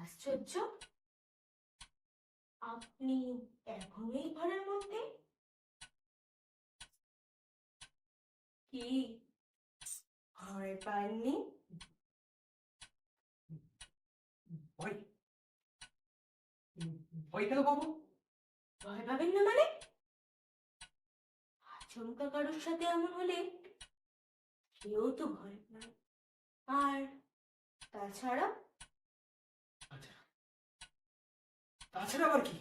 আশ্চর্য, আপনি এখন এই ঘরের মধ্যে? কি ভয় পাননি? ভয়? ভয় কেন পাবো? ভয় পাবেন না মানে? আচমকা কারোর সাথে এমন হলে কেউ তো ভয় পায়। আর তাছাড়া আচ্ছা, তাছাড়া আবার কি?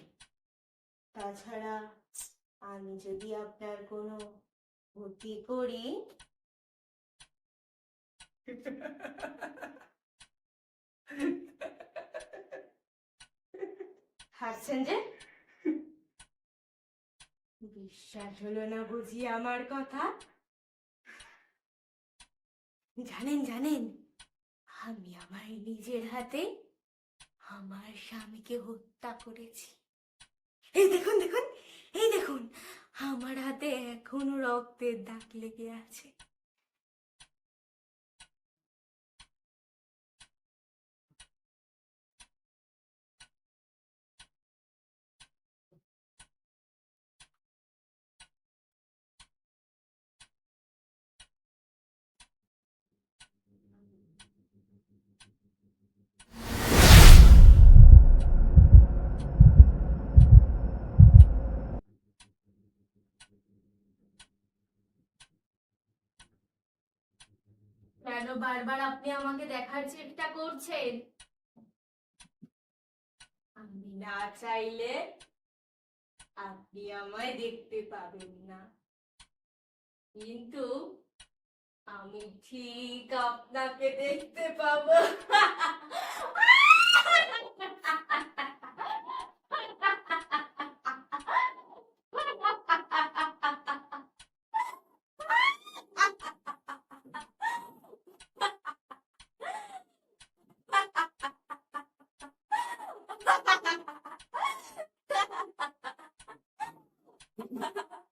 তাছাড়া আমি যদি আপনার কোনো ক্ষতি করি? হাসছেন যে? বিশ্বাস হলো না বুঝি আমার কথা? জানেন জানেন, আমি আমার নিজের হাতে আমার স্বামীকে হত্যা করেছি। এই দেখুন দেখুন, এই দেখুন, আমার হাতে এখনো রক্তের দাগ লেগে আছে। কেন বারবার আপনি আমাকে দেখার চেষ্টা করছেন? আমি না চাইলে আপনি আমায় দেখতে পাবেন না, কিন্তু আমি ঠিক আপনাকে দেখতে পাবো।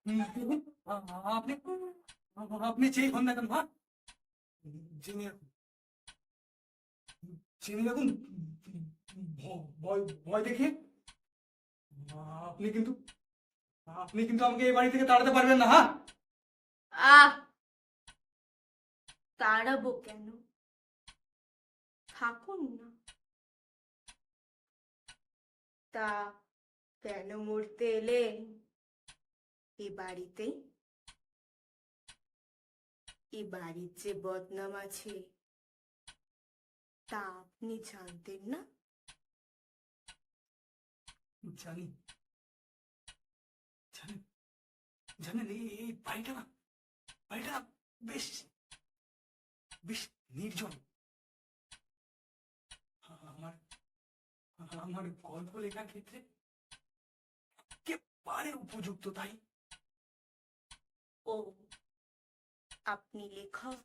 আপনি আপনি যেই হন না কেন, হ্যাঁ, জেনে রাখুন, জেনে রাখুন, ভয় ভয় দেখে আপনি কিন্তু আপনি কিন্তু আমাকে এই বাড়ি থেকে তাড়াতে পারবেন না, হ্যাঁ? আহ, তাড়াবো কেন? থাকুন না। তা কেন মরতে এলেন এ বাড়িতে? এ বাড়ির যে বদনাম আছে তা আপনি জানতেন না? জানি, জানেন, জানেন, এই বাড়িটা না বেশ বেশ নির্জন। আমার আমার গল্প লেখার ক্ষেত্রে একেবারে উপযুক্ত, তাই ও, আপনি লেখক?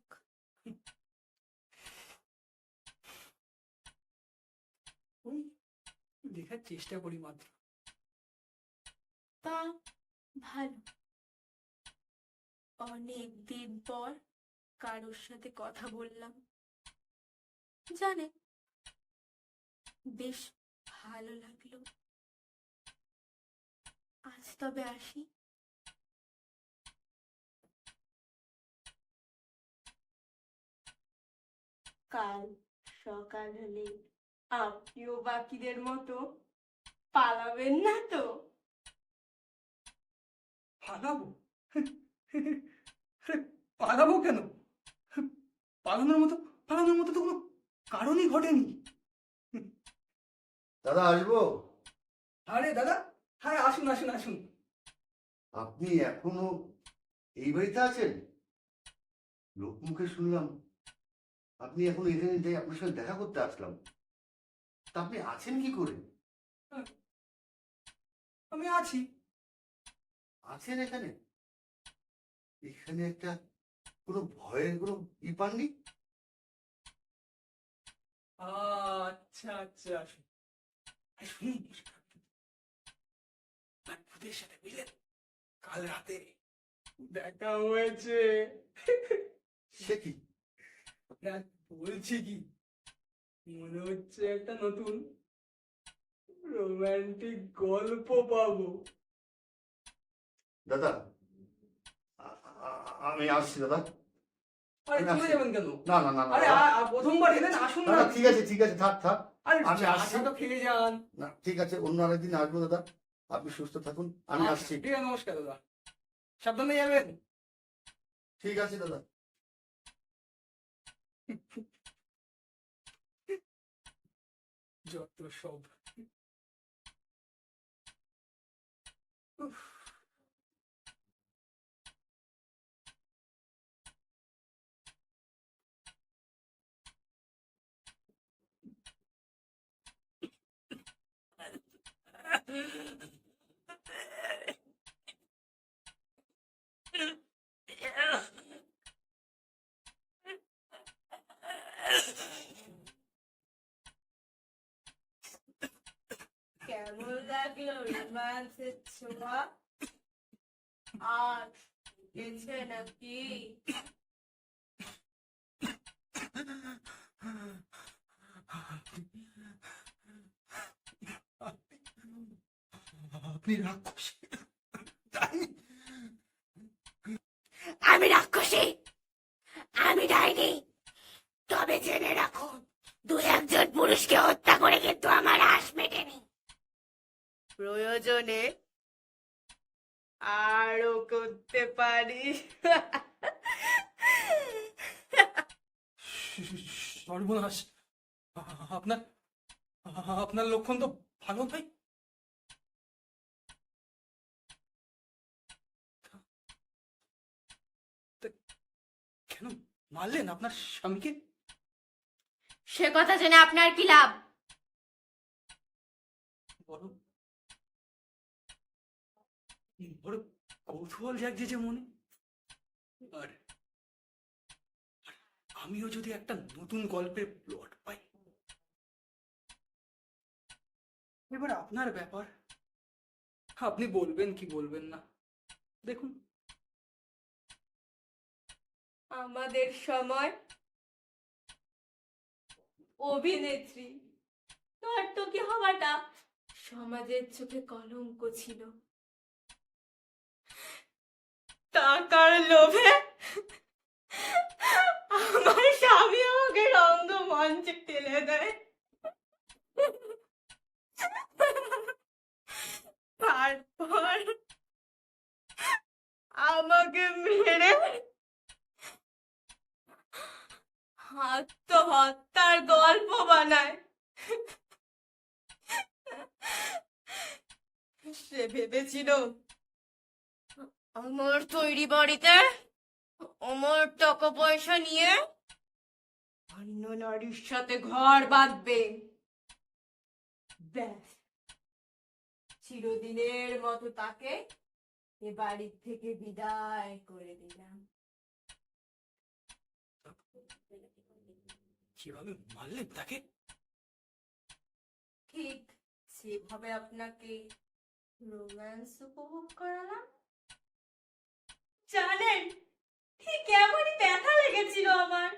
ওই লেখার চেষ্টা করি মাত্র। তা ভালো, অনেক দিন পর কারোর সাথে কথা বললাম, জানেন, বেশ ভালো লাগলো। আজ তবে আসি। কাল সকাল হলে আপনিও বাকিদের মতো পালাবেন না তো? পালাবো? আরে, পালাবো কেন? পালানোর মতো পালানোর মতো তো কোনো কারণই ঘটেনি। দাদা আসবো? আরে দাদা, হ্যাঁ, আসুন আসুন আসুন। আপনি এখনো এই বাড়িতে আছেন? লোকমুখে শুনলাম আপনি এখন এখানে, যাই আপনার সাথে দেখা করতে আসলাম। তা আপনি আছেন কি করে? আমি আছি। আছেন এখানে? এখানে একটা কোনো ভয়ের কোনো ই পাননি? আচ্ছা আচ্ছা, আসুন। আরে শুনুন, তার ভূতের সাথে বুঝলেন, কাল রাতে দেখা হয়েছে। সে কি? বলছি কি, মনে হচ্ছে একটা নতুন রোমান্টিক গল্প পাবো। দাদা, আমি আসছি দাদা। আরে আমি চলে আসছি। যাবেন কেন? না না না না আরে দাদা। প্রথমবার এলেন, আসুন না। দাদা, ঠিক আছে ঠিক আছে, থাক থাক। আরে আমি আসছি। চাটা তো খেয়ে যান। না ঠিক আছে, অন্য আরেকদিন আসবো দাদা। আপনি সুস্থ থাকুন, আমি আচ্ছা, আসছি। ঠিক আছে, নমস্কার দাদা, সাবধানে যাবেন। ঠিক আছে দাদা। যত সব। উফ, কেমন লাগলো রোমান্সের ছোঁয়া? আর গেছে নাকি? আপনি রাক্ষস, তাই? আমি রাক্ষসী, আমি ডাইনি। তবে জেনে রাখুন, দু একজন পুরুষকে হত্যা করে কিন্তু আমার আশ মেটেনি। প্রয়োজনে আরো করতে পারি। সর্বনাশ, আপনার আপনার লক্ষণ তো ভালো ভাই। কেন মারলেন আপনার স্বামীকে? সে কথা জেনে আপনার কি লাভ? বড় বড় কৌতূহল জাগছে যে মনে। আর আমিও যদি একটা নতুন গল্পের প্লট পাই। এবার আপনার ব্যাপার, আপনি বলবেন কি বলবেন না, দেখুন। আমাদের সময় অভিনেত্রী নর্তকী হওয়াটা সমাজের চোখে কলঙ্ক ছিল। টাকার লোভে আমার স্বামী আমাকে রঙ্গমঞ্চে ঠেলে দেয়। তারপর আমাকে মেরে আত্মহত্যার গল্প বানায়। সে ভেবেছিল আমার তৈরি বাড়িতে আমার টাকা পয়সা নিয়ে অন্য নারীর সাথে ঘর বাঁধবে। ব্যাস, চিরদিনের মতো তাকে এ বাড়ির থেকে বিদায় করে দিলাম। কিভাবে মারলেন তাকে? ঠিক সেভাবে আপনাকে রোম্যান্স উপভোগ করালাম। জানেন ঠিক কেমনই ব্যথা লেগেছিল আমার।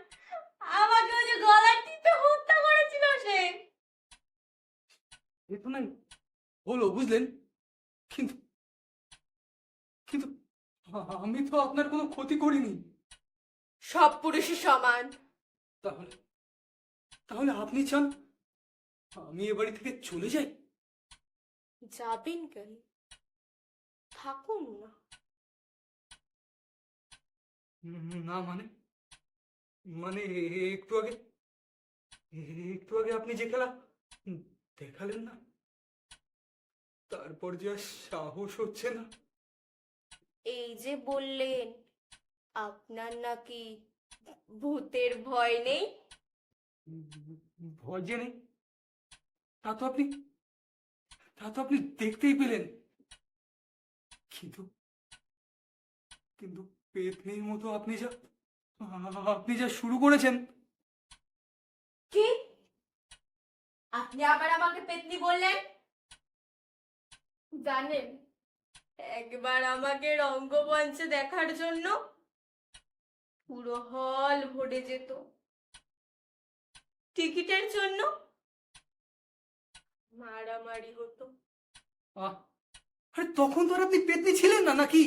আমাকে ওই যে গলার টিপে হত্যা করেছিল সে। এ তো নাই হলো, বুঝলেন, কিন্তু কিন্তু আমি তো আপনার কোনো ক্ষতি করিনি। সব পুরুষই সমান। তাহলে তাহলে আপনি চান আমি এ বাড়ি থেকে চলে যাই? যাবেন কেন? থাকুন না। না মানে মানে একটু আগে একটু আগে আপনি যে খেলা দেখালেন না, তারপর যে আর সাহস হচ্ছে না। এই যে বললেন আপনার নাকি ভূতের ভয় নেই। ভয় যে নেই, তা তো আপনি দেখতেই পেলেন। কিন্তু কিন্তু পেতনির মতো আপনি যা শুরু করেছেন। কি? আপনি আবার আমাকে পেতনি বললেন? জানেন একবার আমাকে রঙ্গমঞ্চে দেখার জন্য পুরো হল ভরে যেত। টিকিটের জন্য মারামারি হতো। আহ, আরে তখন তো আর আপনি পেতনি ছিলেন না নাকি?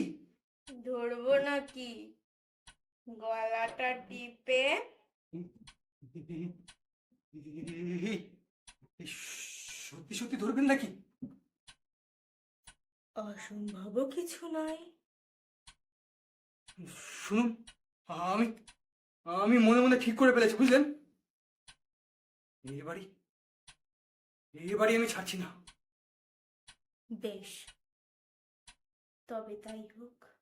ধরবো নাকি গলাটা টিপে? এই সত্যি সত্যি ধরবেন নাকি? অসম্ভবও কিছু নয়। শুনুন, আমি আমি মনে মনে ঠিক করে ফেলেছি, বুঝলেন? এবারই এবারই আমি ছাড়ছি না। বেশ, তবে তাই হোক।